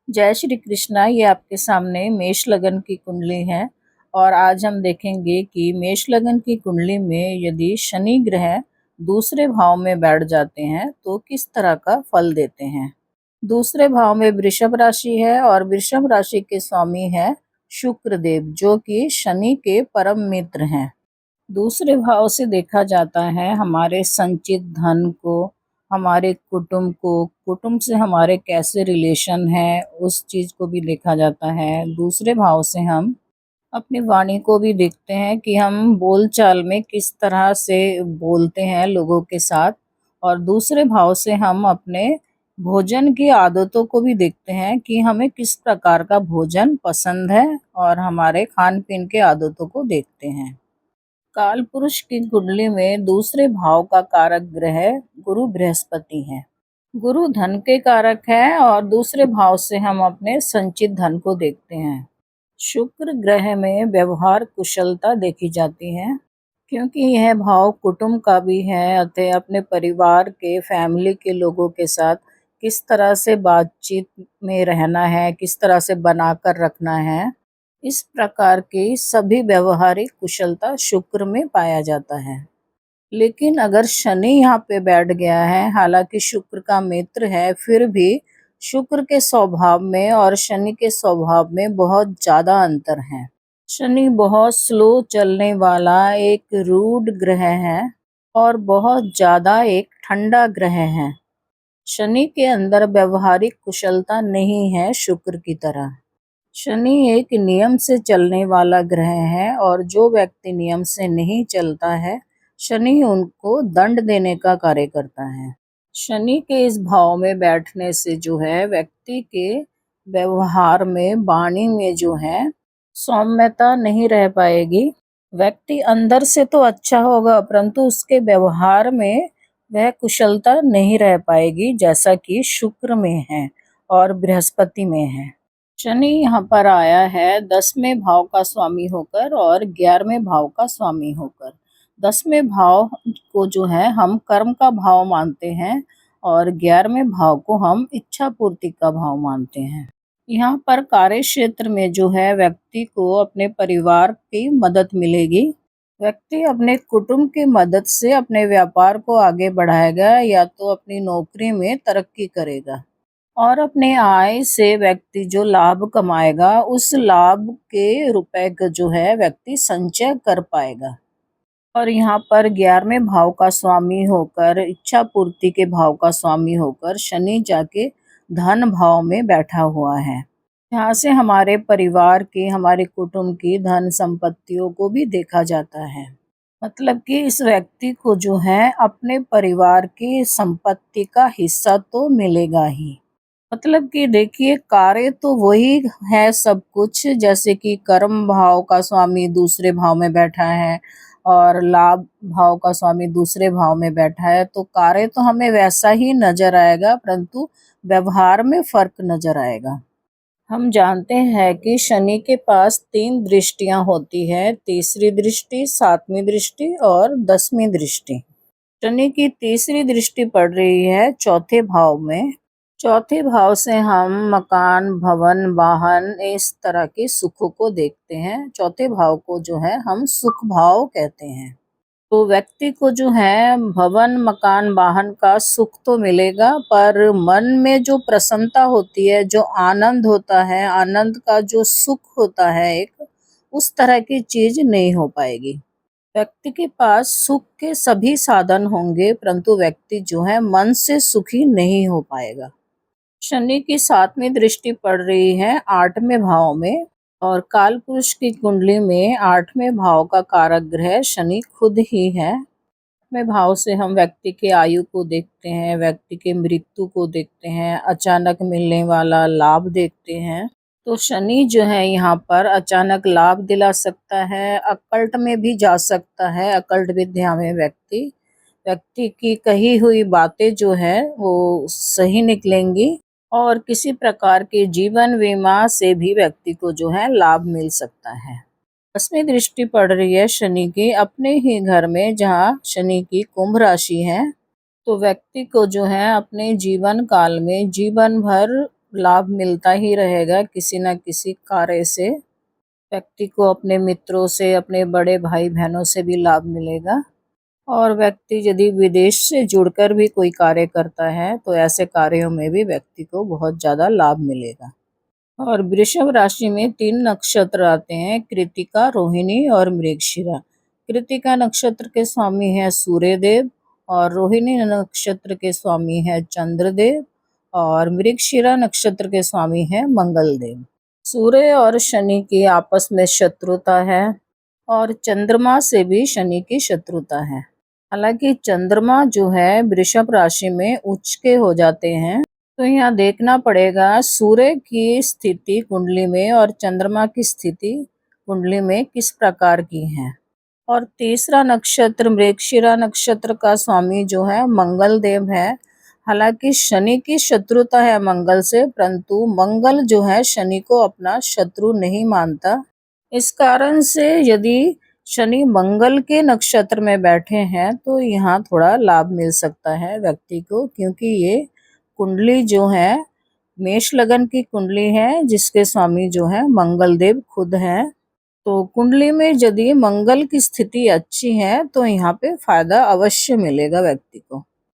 जय श्री कृष्णा। ये आपके सामने मेष लगन की कुंडली है और आज हम देखेंगे कि मेष लगन की कुंडली में यदि शनि ग्रह दूसरे भाव में बैठ जाते हैं तो किस तरह का फल देते हैं। दूसरे भाव में वृषभ राशि है और वृषभ राशि के स्वामी है शुक्र देव, जो कि शनि के परम मित्र हैं। दूसरे भाव से देखा जाता है हमारे संचित धन को, हमारे कुटुंब को, कुटुंब से हमारे कैसे रिलेशन है उस चीज़ को भी देखा जाता है। दूसरे भाव से हम अपनी वाणी को भी देखते हैं कि हम बोलचाल में किस तरह से बोलते हैं लोगों के साथ। और दूसरे भाव से हम अपने भोजन की आदतों को भी देखते हैं कि हमें किस प्रकार का भोजन पसंद है और हमारे खान पीन के आदतों को देखते हैं। काल पुरुष की कुंडली में दूसरे भाव का कारक ग्रह गुरु बृहस्पति है। गुरु धन के कारक है और दूसरे भाव से हम अपने संचित धन को देखते हैं। शुक्र ग्रह में व्यवहार कुशलता देखी जाती है, क्योंकि यह भाव कुटुंब का भी है। अतः अपने परिवार के, फैमिली के लोगों के साथ किस तरह से बातचीत में रहना है, किस तरह से बनाकर रखना है, इस प्रकार की सभी व्यवहारिक कुशलता शुक्र में पाया जाता है। लेकिन अगर शनि यहाँ पे बैठ गया है, हालांकि शुक्र का मित्र है, फिर भी शुक्र के स्वभाव में और शनि के स्वभाव में बहुत ज्यादा अंतर है। शनि बहुत स्लो चलने वाला एक रूड ग्रह है और बहुत ज्यादा एक ठंडा ग्रह है। शनि के अंदर व्यवहारिक कुशलता नहीं है शुक्र की तरह। शनि एक नियम से चलने वाला ग्रह है और जो व्यक्ति नियम से नहीं चलता है, शनि उनको दंड देने का कार्य करता है। शनि के इस भाव में बैठने से जो है व्यक्ति के व्यवहार में, वाणी में जो है सौम्यता नहीं रह पाएगी। व्यक्ति अंदर से तो अच्छा होगा परंतु उसके व्यवहार में वह कुशलता नहीं रह पाएगी, जैसा कि शुक्र में है और बृहस्पति में है। शनि यहाँ पर आया है 10वें भाव का स्वामी होकर और 11वें भाव का स्वामी होकर। 10वें भाव को जो है हम कर्म का भाव मानते हैं और 11वें भाव को हम इच्छा पूर्ति का भाव मानते हैं। यहाँ पर कार्य क्षेत्र में जो है व्यक्ति को अपने परिवार की मदद मिलेगी। व्यक्ति अपने कुटुंब की मदद से अपने व्यापार को आगे बढ़ाएगा या तो अपनी नौकरी में तरक्की करेगा और अपने आय से व्यक्ति जो लाभ कमाएगा उस लाभ के रुपए का जो है व्यक्ति संचय कर पाएगा। और यहाँ पर 11वें भाव का स्वामी होकर, इच्छा पूर्ति के भाव का स्वामी होकर शनि जाके धन भाव में बैठा हुआ है। यहाँ से हमारे परिवार की, हमारे कुटुंब की धन संपत्तियों को भी देखा जाता है। मतलब कि इस व्यक्ति को जो है अपने परिवार की संपत्ति का हिस्सा तो मिलेगा ही। मतलब कि देखिए, कार्य तो वही है सब कुछ, जैसे कि कर्म भाव का स्वामी दूसरे भाव में बैठा है और लाभ भाव का स्वामी दूसरे भाव में बैठा है, तो कार्य तो हमें वैसा ही नजर आएगा परंतु व्यवहार में फर्क नजर आएगा। हम जानते हैं कि शनि के पास 3 दृष्टियां होती है, तीसरी दृष्टि, 7वीं दृष्टि और 10वीं दृष्टि। शनि की तीसरी दृष्टि पड़ रही है चौथे भाव में। चौथे भाव से हम मकान, भवन, वाहन, इस तरह के सुखों को देखते हैं। चौथे भाव को जो है हम सुख भाव कहते हैं। तो व्यक्ति को जो है भवन, मकान, वाहन का सुख तो मिलेगा, पर मन में जो प्रसन्नता होती है, जो आनंद होता है, आनंद का जो सुख होता है एक, उस तरह की चीज नहीं हो पाएगी। व्यक्ति के पास सुख के सभी साधन होंगे परंतु व्यक्ति जो है मन से सुखी नहीं हो पाएगा। शनि की 7वीं दृष्टि पड़ रही है 8वें भाव में और काल पुरुष की कुंडली में 8वें भाव का कारक ग्रह शनि खुद ही है। 8वें भाव से हम व्यक्ति के आयु को देखते हैं, व्यक्ति के मृत्यु को देखते हैं, अचानक मिलने वाला लाभ देखते हैं। तो शनि जो है यहाँ पर अचानक लाभ दिला सकता है, अकल्ट में भी जा सकता है। अकल्ट विद्या में व्यक्ति की कही हुई बातें जो है वो सही निकलेंगी और किसी प्रकार के जीवन बीमा से भी व्यक्ति को जो है लाभ मिल सकता है। 10वीं दृष्टि पड़ रही है शनि की अपने ही घर में, जहाँ शनि की कुंभ राशि है। तो व्यक्ति को जो है अपने जीवन काल में जीवन भर लाभ मिलता ही रहेगा किसी न किसी कार्य से। व्यक्ति को अपने मित्रों से, अपने बड़े भाई बहनों से भी लाभ मिलेगा। और व्यक्ति यदि विदेश से जुड़कर भी कोई कार्य करता है तो ऐसे कार्यों में भी व्यक्ति को बहुत ज़्यादा लाभ मिलेगा। और वृषभ राशि में 3 नक्षत्र आते हैं, कृत्तिका, रोहिणी और मृगशिरा। कृत्तिका नक्षत्र के स्वामी है सूर्यदेव और रोहिणी नक्षत्र के स्वामी है चंद्रदेव और मृगशिरा नक्षत्र के स्वामी है मंगलदेव। सूर्य और शनि की आपस में शत्रुता है और चंद्रमा से भी शनि की शत्रुता है। हालांकि चंद्रमा जो है वृषभ राशि में उच्च के हो जाते हैं, तो यहाँ देखना पड़ेगा सूर्य की स्थिति कुंडली में और चंद्रमा की स्थिति कुंडली में किस प्रकार की है। और तीसरा नक्षत्र मृगशिरा नक्षत्र का स्वामी जो है मंगल देव है। हालांकि शनि की शत्रुता है मंगल से, परंतु मंगल जो है शनि को अपना शत्रु नहीं मानता। इस कारण से यदि शनि मंगल के नक्षत्र में बैठे हैं तो यहाँ थोड़ा लाभ मिल सकता है व्यक्ति को, क्योंकि ये कुंडली जो है मेष लगन की कुंडली है जिसके स्वामी जो है मंगल देव खुद हैं। तो कुंडली में यदि मंगल की स्थिति अच्छी है तो यहाँ पे फायदा अवश्य मिलेगा व्यक्ति को।